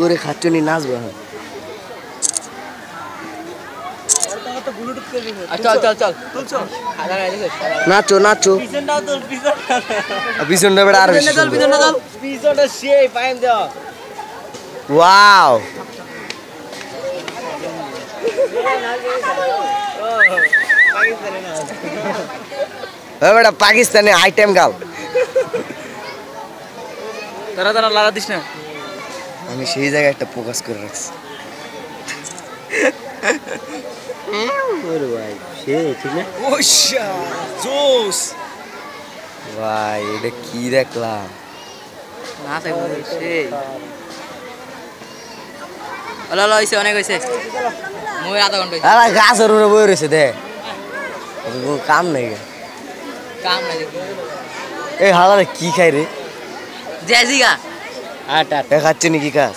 ওরে খাচ্চনি নাচবো এখন। চল চল চল নাচো নাচো পিছনটা বেড়া আর ওয়াও বেটা পাকিস্তানি আইটেম গাল তারা তারা লাগা দিস না আমি সেই জায়গায় একটা ফোকাস করে রাখছি ভাই সে ঠিক না ভাই এটা কি দেখলাম না সেই অনেক হয়েছে মই আধা ঘন্টা গাছের উপরে বই রয়েছে দে কাম নেই কাম নাই এই হালারে কি খাই রে জেসিকা খাচ্ছে নাকি কাজ